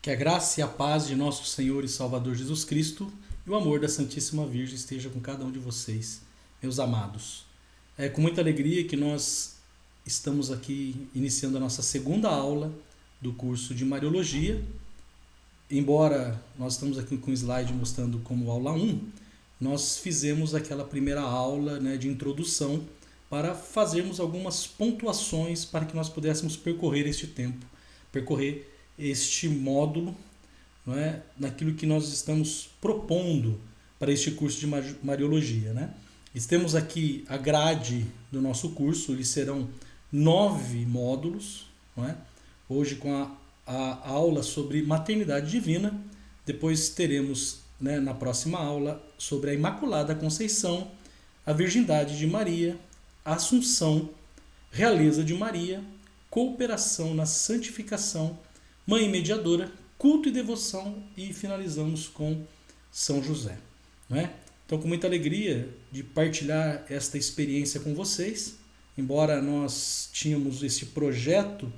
Que a graça e a paz de nosso Senhor e Salvador Jesus Cristo e o amor da Santíssima Virgem esteja com cada um de vocês, meus amados. É com muita alegria que nós estamos aqui iniciando a nossa segunda aula do curso de Mariologia. Embora nós estamos aqui com o slide mostrando como aula 1, nós fizemos aquela primeira aula, de introdução para fazermos algumas pontuações para que nós pudéssemos percorrer este tempo, percorrer este módulo, naquilo que nós estamos propondo para este curso de Mariologia. Temos aqui a grade do nosso curso, eles serão 9 módulos, hoje com a aula sobre maternidade divina, depois teremos na próxima aula sobre a Imaculada Conceição, a Virgindade de Maria, a Assunção, Realeza de Maria, Cooperação na Santificação, Mãe Mediadora, Culto e Devoção e finalizamos com São José. Então, com muita alegria de partilhar esta experiência com vocês, embora nós tínhamos esse projeto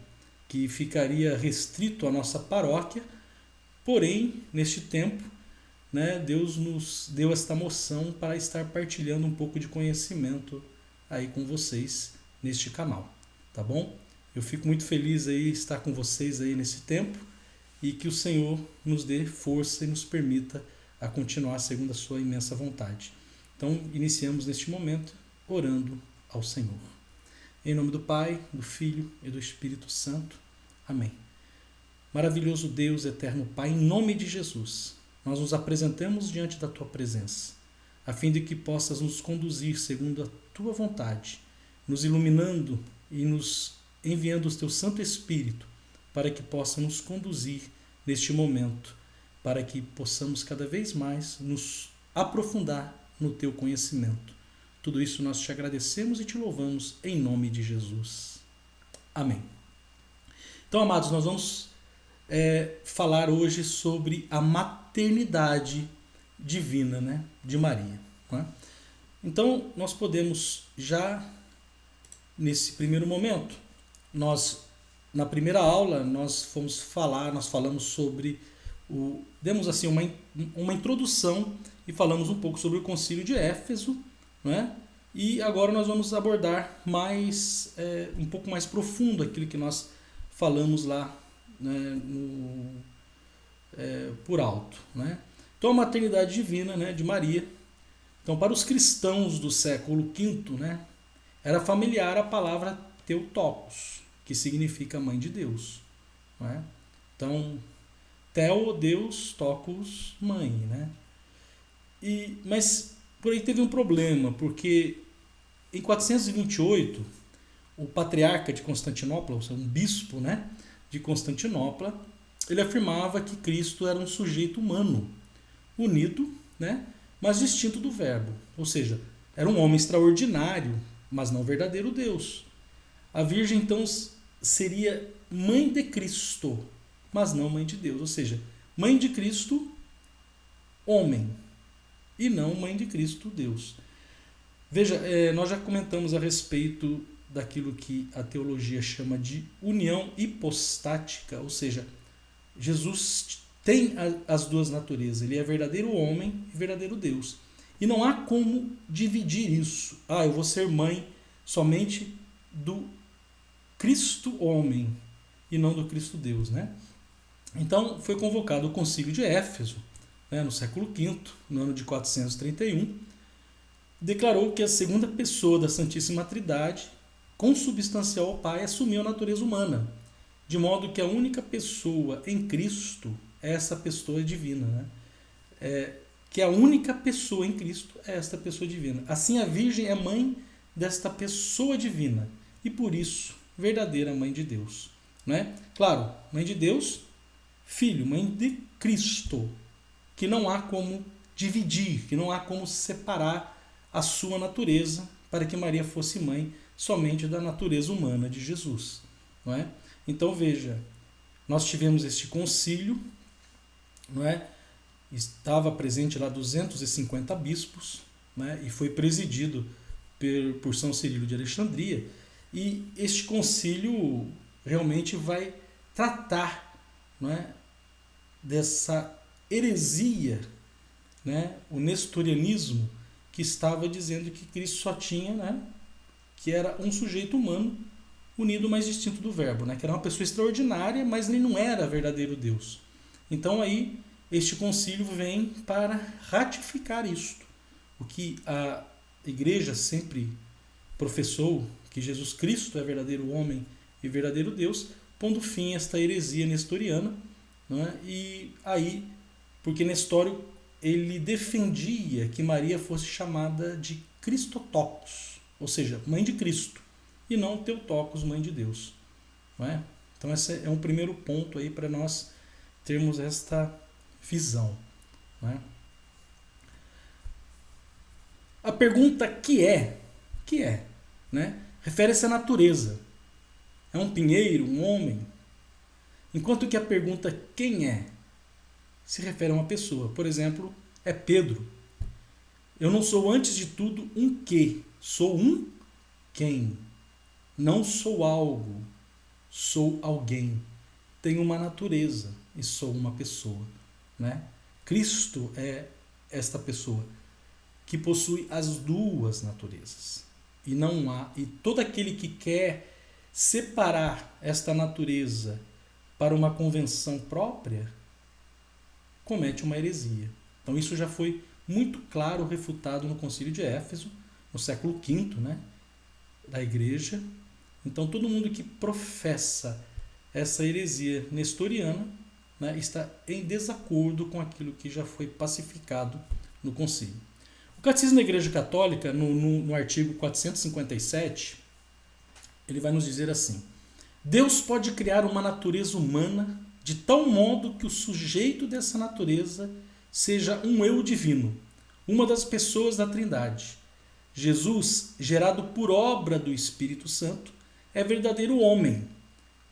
que ficaria restrito à nossa paróquia, porém, neste tempo, Deus nos deu esta moção para estar partilhando um pouco de conhecimento aí com vocês neste canal, tá bom? Eu fico muito feliz aí estar com vocês aí nesse tempo e que o Senhor nos dê força e nos permita a continuar segundo a sua imensa vontade. Então, iniciamos neste momento orando ao Senhor. Em nome do Pai, do Filho e do Espírito Santo. Amém. Maravilhoso Deus, eterno Pai, em nome de Jesus, nós nos apresentamos diante da Tua presença, a fim de que possas nos conduzir segundo a Tua vontade, nos iluminando e nos enviando o Teu Santo Espírito para que possa nos conduzir neste momento, para que possamos cada vez mais nos aprofundar no Teu conhecimento. Tudo isso nós te agradecemos e te louvamos em nome de Jesus. Amém. Então, amados, nós vamos falar hoje sobre a maternidade divina, de Maria. Então, nós podemos já, nesse primeiro momento, na primeira aula, nós falamos sobre demos assim uma introdução e falamos um pouco sobre o Concílio de Éfeso, e agora nós vamos abordar um pouco mais profundo aquilo que nós falamos lá, por alto. Então, a maternidade divina, de Maria. Então, para os cristãos do século V, era familiar a palavra Theotokos, que significa mãe de Deus. Então, Theo, Deus, Tokos, mãe. Mas por aí teve um problema, porque em 428, o patriarca de Constantinopla, ou seja, um bispo de Constantinopla, ele afirmava que Cristo era um sujeito humano, unido, mas distinto do Verbo. Ou seja, era um homem extraordinário, mas não verdadeiro Deus. A Virgem, então, seria mãe de Cristo, mas não mãe de Deus. Ou seja, mãe de Cristo, homem, e não mãe de Cristo, Deus. Veja, nós já comentamos a respeito daquilo que a teologia chama de união hipostática, ou seja, Jesus tem as duas naturezas. Ele é verdadeiro homem e verdadeiro Deus. E não há como dividir isso. Eu vou ser mãe somente do Cristo homem e não do Cristo Deus. Então, foi convocado o Concílio de Éfeso, no século V, no ano de 431, declarou que a segunda pessoa da Santíssima Trindade, consubstancial ao Pai, assumiu a natureza humana, de modo que a única pessoa em Cristo é essa pessoa divina. Que a única pessoa em Cristo é esta pessoa divina. Assim, a Virgem é mãe desta pessoa divina e, por isso, verdadeira mãe de Deus. Claro, mãe de Deus, filho, mãe de Cristo, que não há como dividir, que não há como separar a sua natureza para que Maria fosse mãe somente da natureza humana de Jesus. Então, veja, nós tivemos este concílio, estava presente lá 250 bispos, e foi presidido por São Cirilo de Alexandria, e este concílio realmente vai tratar dessa heresia, né, o nestorianismo, que estava dizendo que Cristo só tinha, né, que era um sujeito humano unido mais distinto do verbo, né, que era uma pessoa extraordinária, mas ele não era verdadeiro Deus. Então aí este concílio vem para ratificar isto, o que a igreja sempre professou, que Jesus Cristo é verdadeiro homem e verdadeiro Deus, pondo fim a esta heresia nestoriana, né? E aí, porque Nestório ele defendia que Maria fosse chamada de Cristotocos, ou seja, mãe de Cristo, e não Theotokos, mãe de Deus. Não é? Então esse é um primeiro ponto aí para nós termos esta visão. Não é? A pergunta que é, né? Refere-se à natureza. É um pinheiro, um homem? Enquanto que a pergunta quem é se refere a uma pessoa. Por exemplo, é Pedro. Eu não sou antes de tudo um que, sou um quem. Não sou algo, sou alguém. Tenho uma natureza e sou uma pessoa, né? Cristo é esta pessoa que possui as duas naturezas. E não há, e todo aquele que quer separar esta natureza para uma convenção própria comete uma heresia. Então isso já foi muito claro refutado no Concílio de Éfeso, no século V, né, da Igreja. Então todo mundo que professa essa heresia nestoriana, né, está em desacordo com aquilo que já foi pacificado no Concílio. O Catecismo da Igreja Católica, no artigo 457, ele vai nos dizer assim: Deus pode criar uma natureza humana de tal modo que o sujeito dessa natureza seja um eu divino, uma das pessoas da Trindade. Jesus, gerado por obra do Espírito Santo, é verdadeiro homem,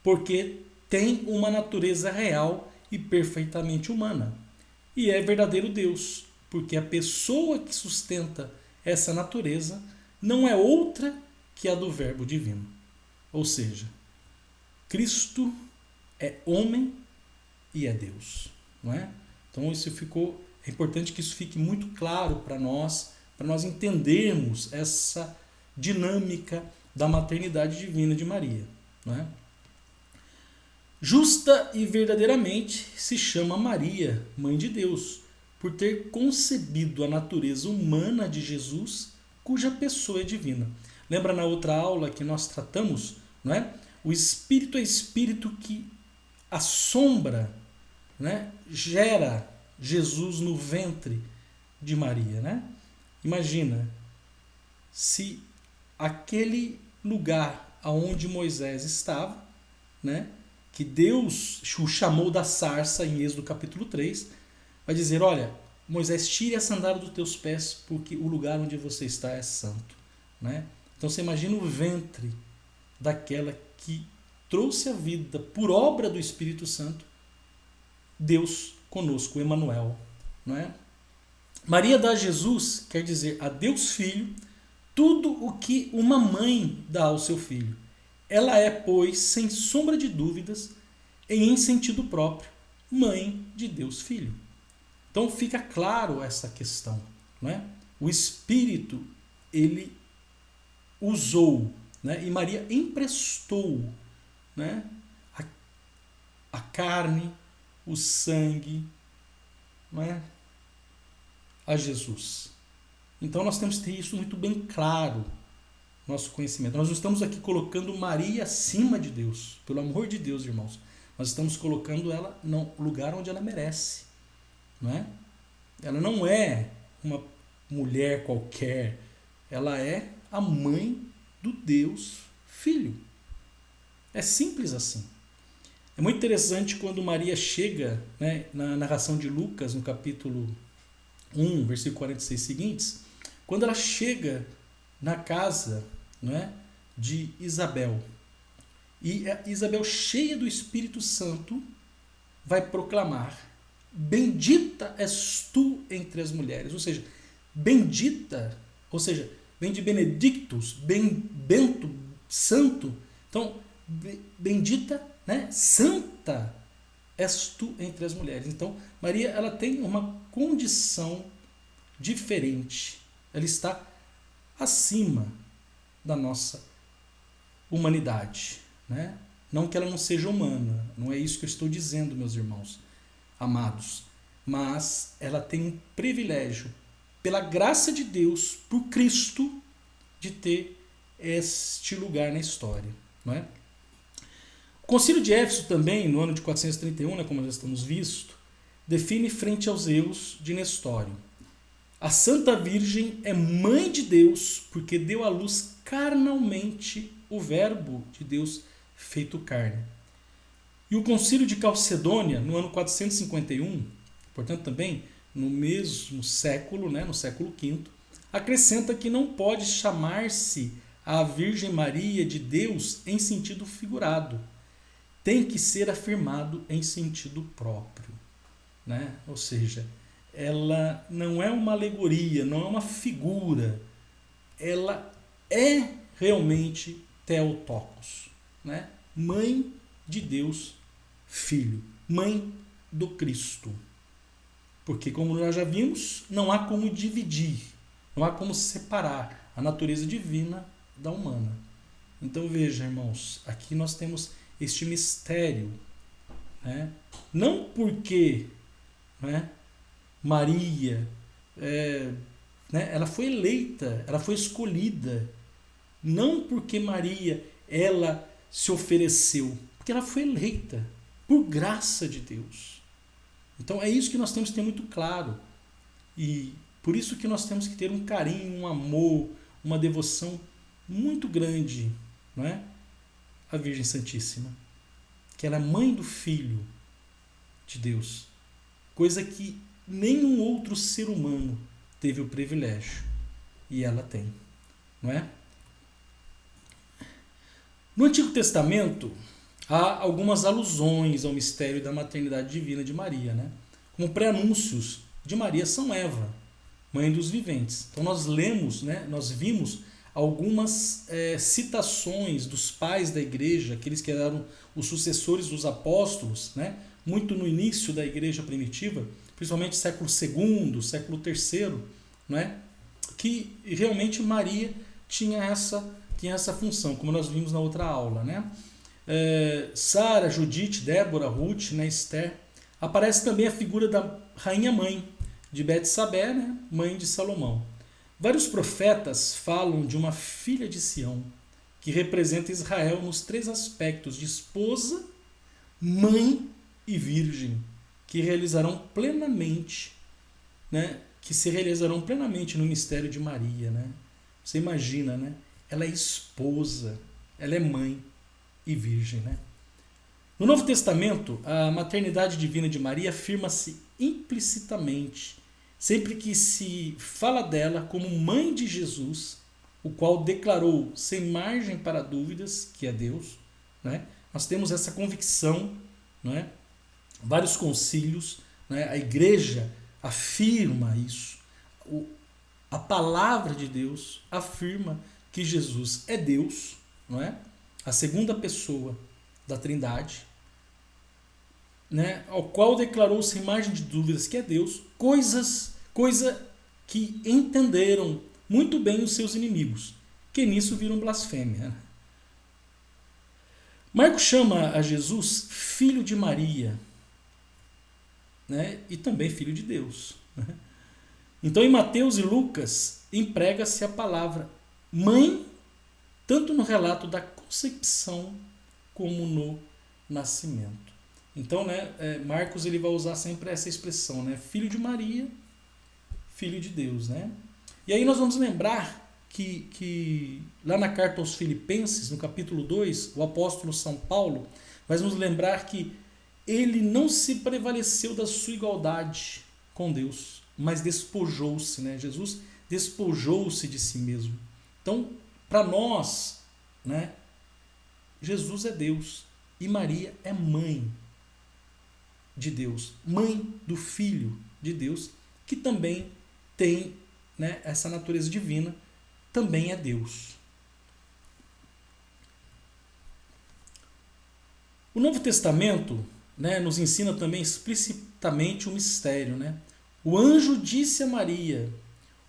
porque tem uma natureza real e perfeitamente humana. E é verdadeiro Deus, porque a pessoa que sustenta essa natureza não é outra que a do Verbo divino. Ou seja, Cristo é homem e é Deus, não é? Então é importante que isso fique muito claro para nós entendermos essa dinâmica da maternidade divina de Maria, não é? Justa e verdadeiramente se chama Maria, mãe de Deus, por ter concebido a natureza humana de Jesus, cuja pessoa é divina. Lembra na outra aula que nós tratamos, não é? O Espírito é Espírito que assombra, né? Gera Jesus no ventre de Maria, né? Imagina se aquele lugar aonde Moisés estava, né, que Deus o chamou da sarça em Êxodo capítulo 3, vai dizer: olha, Moisés, tire a sandália dos teus pés, porque o lugar onde você está é santo, né? Então você imagina o ventre daquela que trouxe a vida por obra do Espírito Santo, Deus conosco, Emanuel, não é? Maria dá a Jesus, quer dizer, a Deus Filho, tudo o que uma mãe dá ao seu filho. Ela é, pois, sem sombra de dúvidas, e em sentido próprio, mãe de Deus Filho. Então fica claro essa questão, não é? O Espírito, ele usou, né? E Maria emprestou, né, a carne, o sangue, não é, a Jesus. Então nós temos que ter isso muito bem claro, nosso conhecimento. Nós não estamos aqui colocando Maria acima de Deus, pelo amor de Deus, irmãos. Nós estamos colocando ela no lugar onde ela merece, não é? Ela não é uma mulher qualquer, ela é a mãe do Deus Filho. É simples assim. É muito interessante quando Maria chega, né, na narração de Lucas, no capítulo 1, versículo 46 seguintes, quando ela chega na casa, né, de Isabel, e Isabel, cheia do Espírito Santo, vai proclamar: bendita és tu entre as mulheres. Ou seja, bendita, ou seja, vem de benedictus, santo. Então, bendita, né, santa és tu entre as mulheres. Então, Maria, ela tem uma condição diferente. Ela está acima da nossa humanidade, né? Não que ela não seja humana, não é isso que eu estou dizendo, meus irmãos amados, mas ela tem um privilégio, pela graça de Deus, por Cristo, de ter este lugar na história, não é? O Concílio de Éfeso também, no ano de 431, né, como já estamos visto, define frente aos erros de Nestório: a Santa Virgem é mãe de Deus porque deu à luz carnalmente o Verbo de Deus feito carne. E o Concílio de Calcedônia, no ano 451, portanto também no mesmo século, né, no século V, acrescenta que não pode chamar-se a Virgem Maria de Deus em sentido figurado. Tem que ser afirmado em sentido próprio, né? Ou seja, ela não é uma alegoria, não é uma figura, ela é realmente Theotokos, né? Mãe de Deus, Filho, mãe do Cristo. Porque, como nós já vimos, não há como dividir, não há como separar a natureza divina da humana. Então veja, irmãos, aqui nós temos este mistério, né? Não porque, né, Maria, né, ela foi eleita, ela foi escolhida, não porque Maria ela se ofereceu, porque ela foi eleita por graça de Deus. Então é isso que nós temos que ter muito claro, e por isso que nós temos que ter um carinho, um amor, uma devoção muito grande, não é? A Virgem Santíssima, que ela é mãe do Filho de Deus, coisa que nenhum outro ser humano teve o privilégio, e ela tem, não é? No Antigo Testamento há algumas alusões ao mistério da maternidade divina de Maria, né? Como pré-anúncios de Maria São Eva, mãe dos viventes. Então nós lemos, né, nós vimos algumas citações dos pais da igreja, aqueles que eram os sucessores dos apóstolos, né, muito no início da igreja primitiva, principalmente século II, século III, né, que realmente Maria tinha essa função, como nós vimos na outra aula, né? Sara, Judite, Débora, Ruth, né, Esther. Aparece também a figura da rainha mãe de Betsabé, né, mãe de Salomão. Vários profetas falam de uma filha de Sião, que representa Israel nos três aspectos de esposa, mãe e virgem, que realizarão plenamente, né, que se realizarão plenamente no mistério de Maria, né? Você imagina, né? Ela é esposa, ela é mãe e virgem, né? No Novo Testamento, a maternidade divina de Maria afirma-se implicitamente sempre que se fala dela como mãe de Jesus, o qual declarou sem margem para dúvidas que é Deus, né? Nós temos essa convicção, né? Vários concílios, né? A igreja afirma isso. A palavra de Deus afirma que Jesus é Deus, não é? A segunda pessoa da Trindade, né? Ao qual declarou sem margem de dúvidas que é Deus, coisa que entenderam muito bem os seus inimigos, que nisso viram blasfêmia. Marcos chama a Jesus filho de Maria, né? E também filho de Deus, né? Então, em Mateus e Lucas, emprega-se a palavra mãe, tanto no relato da concepção como no nascimento. Então, né, Marcos ele vai usar sempre essa expressão, né, filho de Maria, filho de Deus, né? E aí nós vamos lembrar que lá na carta aos Filipenses, no capítulo 2, o apóstolo São Paulo vai nos lembrar que ele não se prevaleceu da sua igualdade com Deus, mas despojou-se, né? Jesus despojou-se de si mesmo. Então, para nós, né, Jesus é Deus e Maria é mãe de Deus, mãe do Filho de Deus, que também tem, né, essa natureza divina, também é Deus. O Novo Testamento né, nos ensina também explicitamente o mistério. Né? O anjo disse a Maria: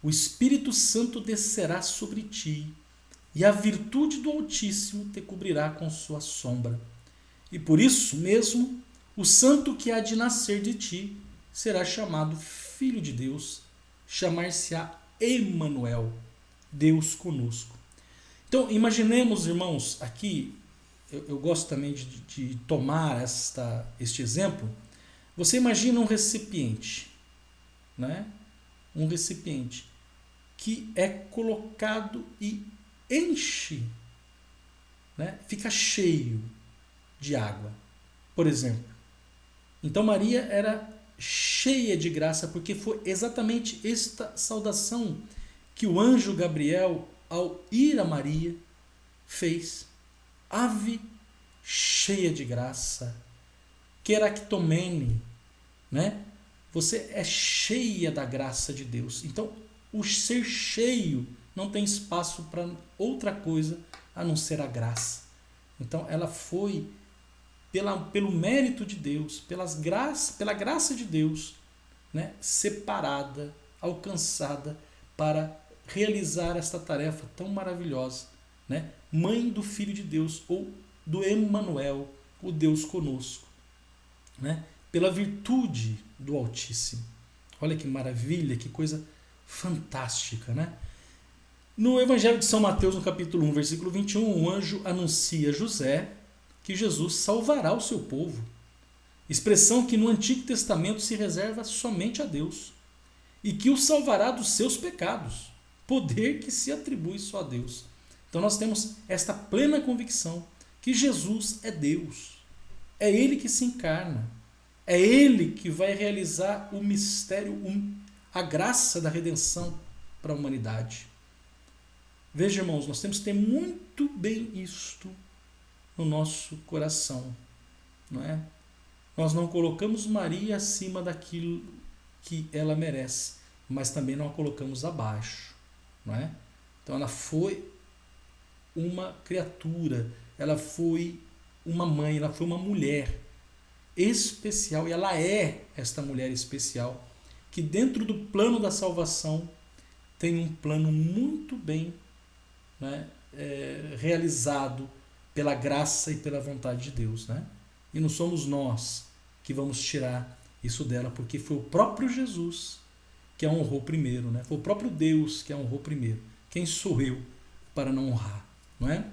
o Espírito Santo descerá sobre ti, e a virtude do Altíssimo te cobrirá com sua sombra. E por isso mesmo, o santo que há de nascer de ti será chamado Filho de Deus, chamar-se-á Emanuel, Deus conosco. Então, imaginemos, irmãos, aqui, eu gosto também de tomar este exemplo. Você imagina um recipiente, né? Um recipiente que é colocado e enche, né? Fica cheio de água, por exemplo. Então Maria era cheia de graça, porque foi exatamente esta saudação que o anjo Gabriel, ao ir a Maria, fez. Ave cheia de graça, queractomene, né? Você é cheia da graça de Deus. Então, o ser cheio não tem espaço para outra coisa a não ser a graça. Então, ela foi, pelo mérito de Deus, pela graça de Deus, né, separada, alcançada para realizar esta tarefa tão maravilhosa, né? Mãe do Filho de Deus, ou do Emanuel, o Deus conosco, né? Pela virtude do Altíssimo. Olha que maravilha, que coisa fantástica, né? No Evangelho de São Mateus, no capítulo 1, versículo 21, o anjo anuncia a José que Jesus salvará o seu povo. Expressão que no Antigo Testamento se reserva somente a Deus. E que o salvará dos seus pecados. Poder que se atribui só a Deus. Então nós temos esta plena convicção que Jesus é Deus. É Ele que se encarna. É Ele que vai realizar o mistério, a graça da redenção para a humanidade. Veja, irmãos, nós temos que ter muito bem isto no nosso coração, não é? Nós não colocamos Maria acima daquilo que ela merece, mas também não a colocamos abaixo, não é? Então ela foi uma criatura, ela foi uma mãe, ela foi uma mulher especial, e ela é esta mulher especial, que dentro do plano da salvação tem um plano muito bem, né, realizado pela graça e pela vontade de Deus, né? E não somos nós que vamos tirar isso dela, porque foi o próprio Jesus que a honrou primeiro, né? Foi o próprio Deus que a honrou primeiro. Quem sou eu para não honrar, não é?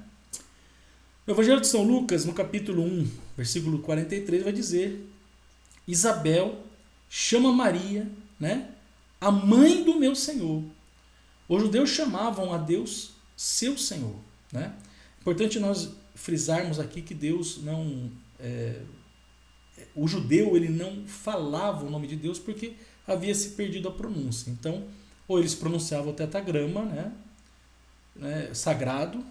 No Evangelho de São Lucas, no capítulo 1, versículo 43, vai dizer: Isabel chama Maria, né, a mãe do meu Senhor. Os judeus chamavam a Deus seu Senhor, né? Importante nós frisarmos aqui que Deus não... o judeu, ele não falava o nome de Deus porque havia se perdido a pronúncia. Então, ou eles pronunciavam o tetagrama, né, sagrado,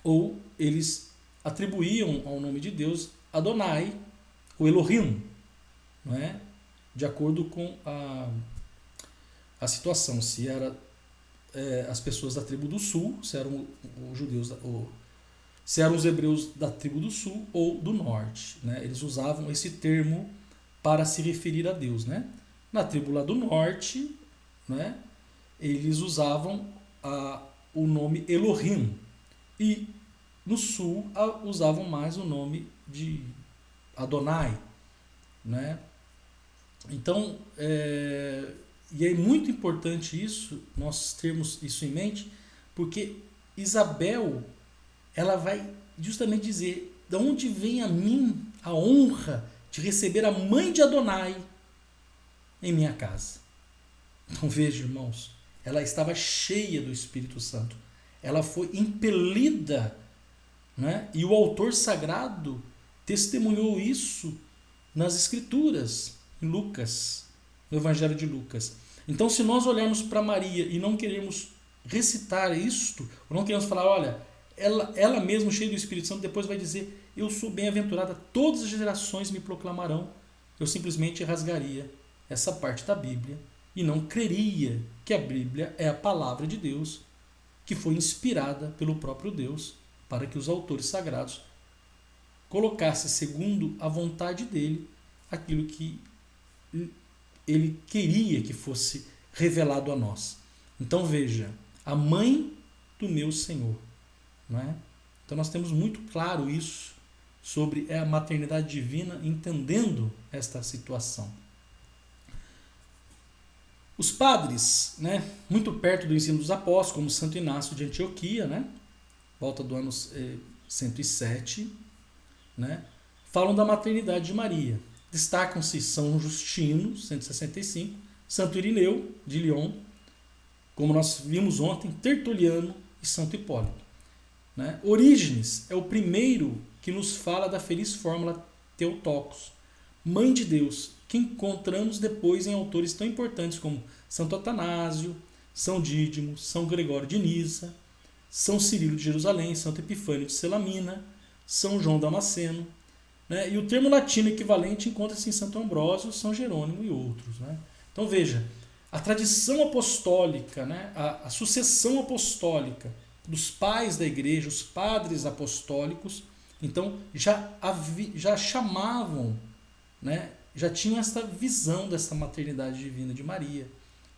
ou eles atribuíam ao nome de Deus Adonai, o Elohim, não é? De acordo com a situação, se era as pessoas da tribo do sul, se eram os judeus, se eram os hebreus da tribo do sul ou do norte, né? Eles usavam esse termo para se referir a Deus, né? Na tribo lá do norte, né, eles usavam o nome Elohim, e no sul usavam mais o nome de Adonai, né? Então, e é muito importante isso, nós termos isso em mente, porque Isabel, ela vai justamente dizer: de onde vem a mim a honra de receber a mãe de Adonai em minha casa? Então veja, irmãos, ela estava cheia do Espírito Santo, ela foi impelida, né? E o autor sagrado testemunhou isso nas Escrituras, em Lucas, no Evangelho de Lucas. Então, se nós olharmos para Maria e não queremos recitar isto, ou não queremos falar, olha, ela mesma, cheia do Espírito Santo, depois vai dizer: eu sou bem-aventurada, todas as gerações me proclamarão, eu simplesmente rasgaria essa parte da Bíblia e não creria que a Bíblia é a palavra de Deus, que foi inspirada pelo próprio Deus para que os autores sagrados colocasse segundo a vontade dele aquilo que ele queria que fosse revelado a nós. Então veja, a mãe do meu Senhor, não é? Então nós temos muito claro isso sobre a maternidade divina, entendendo esta situação. Os padres, né, muito perto do ensino dos apóstolos, como Santo Inácio de Antioquia, né, volta do ano 107, né, falam da maternidade de Maria. Destacam-se São Justino, 165, Santo Irineu, de Lyon, como nós vimos ontem, Tertuliano e Santo Hipólito. Né? Orígenes é o primeiro que nos fala da feliz fórmula Theotokos, Mãe de Deus, que encontramos depois em autores tão importantes como Santo Atanásio, São Dídimo, São Gregório de Nisa, São Cirilo de Jerusalém, Santo Epifânio de Selamina, São João Damasceno. Né? E o termo latino equivalente encontra-se em Santo Ambrósio, São Jerônimo e outros. Né? Então veja, a tradição apostólica, né? a sucessão apostólica dos pais da igreja, os padres apostólicos, então já chamavam, né? Já tinha essa visão dessa maternidade divina de Maria.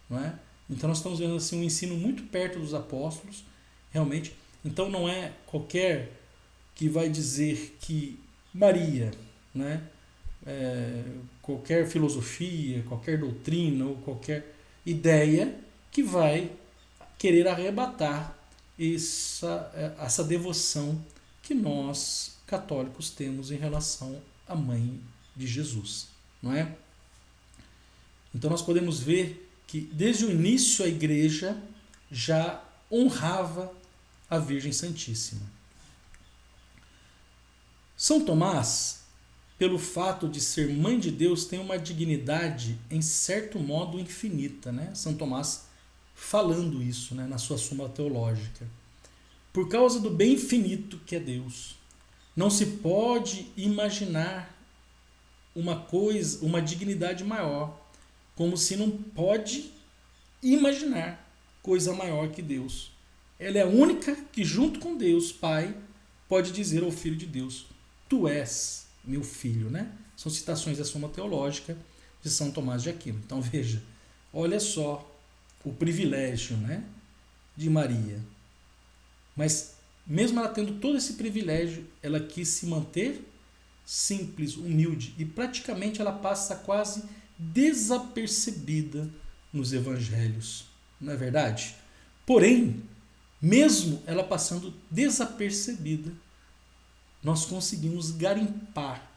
Não é? Então nós estamos vendo assim, um ensino muito perto dos apóstolos, realmente. Então não é qualquer que vai dizer que Maria, né? Qualquer filosofia, qualquer doutrina ou qualquer ideia que vai querer arrebatar essa devoção que nós católicos temos em relação à mãe de Jesus, não é? Então nós podemos ver que desde o início a igreja já honrava a Virgem Santíssima. São Tomás, pelo fato de ser mãe de Deus, tem uma dignidade em certo modo infinita, né? São Tomás falando isso, né, na sua Súmula Teológica. Por causa do bem infinito que é Deus, não se pode imaginar uma dignidade maior, como se não pode imaginar coisa maior que Deus. Ela é a única que, junto com Deus, Pai, pode dizer ao Filho de Deus: Tu és meu filho, né? São citações da Súmula Teológica de São Tomás de Aquino. Então veja, olha só o privilégio, né, de Maria. Mas mesmo ela tendo todo esse privilégio, ela quis se manter simples, humilde, e praticamente ela passa quase desapercebida nos evangelhos, não é verdade? Porém, mesmo ela passando desapercebida, nós conseguimos garimpar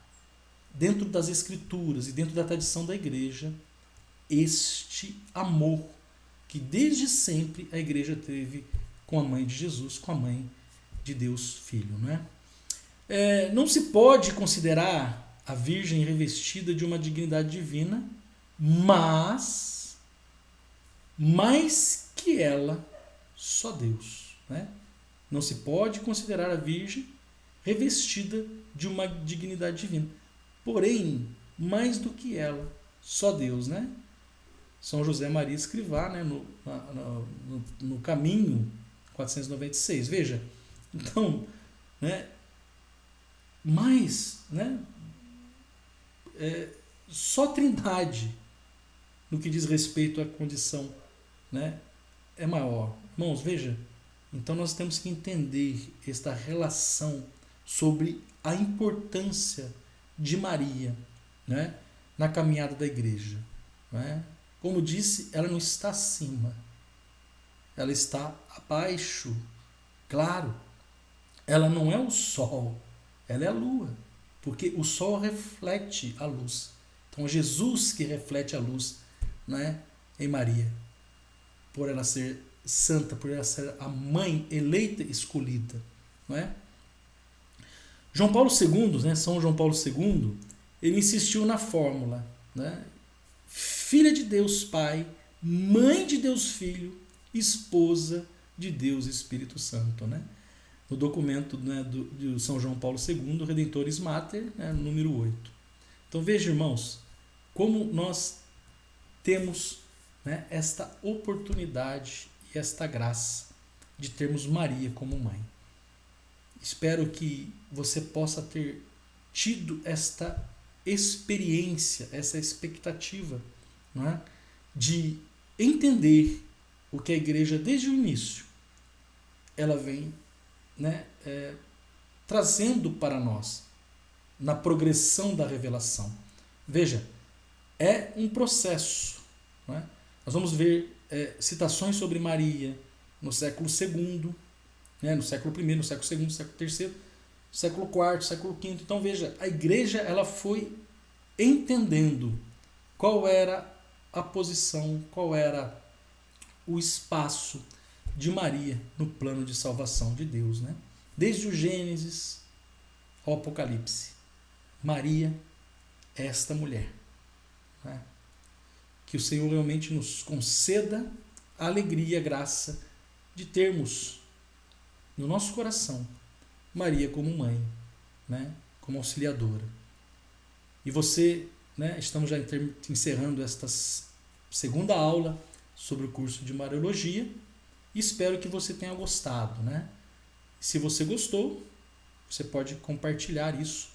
dentro das escrituras e dentro da tradição da igreja este amor que desde sempre a igreja teve com a mãe de Jesus, com a mãe de Deus Filho, não é? Não se pode considerar a Virgem revestida de uma dignidade divina, mas mais que ela, só Deus, né? Não se pode considerar a Virgem revestida de uma dignidade divina. Porém, mais do que ela, só Deus, né? São José Maria Escrivá, né? No caminho 496. Veja, então, né? Mas, né? Só Trindade, no que diz respeito à condição, né, é maior. Irmãos, veja, então nós temos que entender esta relação sobre a importância de Maria, né, na caminhada da igreja. Né? Como disse, ela não está acima, ela está abaixo. Claro, ela não é o sol, ela é a lua, porque o sol reflete a luz. Então, Jesus que reflete a luz, né, em Maria, por ela ser santa, por ela ser a mãe eleita e escolhida. Não é? João Paulo II, né, São João Paulo II, ele insistiu na fórmula, né, filha de Deus Pai, mãe de Deus Filho, esposa de Deus Espírito Santo. Né? No documento, né, de São João Paulo II, Redemptoris Mater, né, número 8. Então veja, irmãos, como nós temos, né, esta oportunidade e esta graça de termos Maria como mãe. Espero que você possa ter tido esta experiência, essa expectativa, não é? De entender o que a igreja, desde o início, ela vem, né, trazendo para nós, na progressão da revelação. Veja, é um processo. Não é? Nós vamos ver citações sobre Maria no século II, né, no século I, no século II, no século III, século IV, século V. Então veja, a igreja ela foi entendendo qual era a posição, qual era o espaço de Maria no plano de salvação de Deus, né? Desde o Gênesis ao Apocalipse. Maria é esta mulher, né? Que o Senhor realmente nos conceda a alegria e a graça de termos no nosso coração Maria como mãe, né? Como auxiliadora. E você, né, estamos já encerrando esta segunda aula sobre o curso de Mariologia e espero que você tenha gostado, né? Se você gostou, você pode compartilhar isso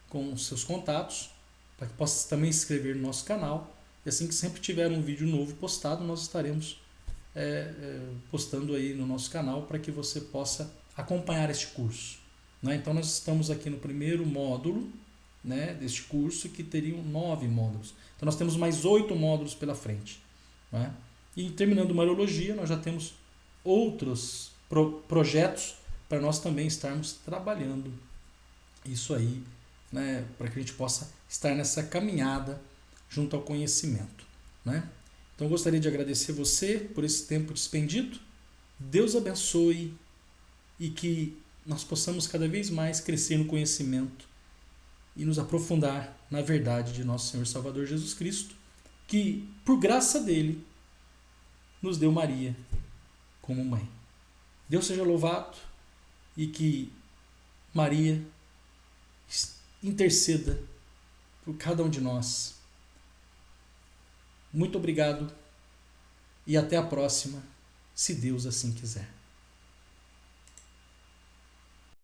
com os seus contatos para que possa também se inscrever no nosso canal. E assim que sempre tiver um vídeo novo postado, nós estaremos postando aí no nosso canal para que você possa acompanhar este curso, né? Então nós estamos aqui no primeiro módulo, né, deste curso, que teriam 9 módulos. Então nós temos mais 8 módulos pela frente, né? E terminando Mariologia, nós já temos outros projetos para nós também estarmos trabalhando isso aí, né, para que a gente possa estar nessa caminhada junto ao conhecimento, né? Então eu gostaria de agradecer você por esse tempo despendido. Deus abençoe e que nós possamos cada vez mais crescer no conhecimento e nos aprofundar na verdade de nosso Senhor Salvador Jesus Cristo, que por graça dele nos deu Maria como mãe. Deus seja louvado e que Maria interceda por cada um de nós. Muito obrigado e até a próxima, se Deus assim quiser.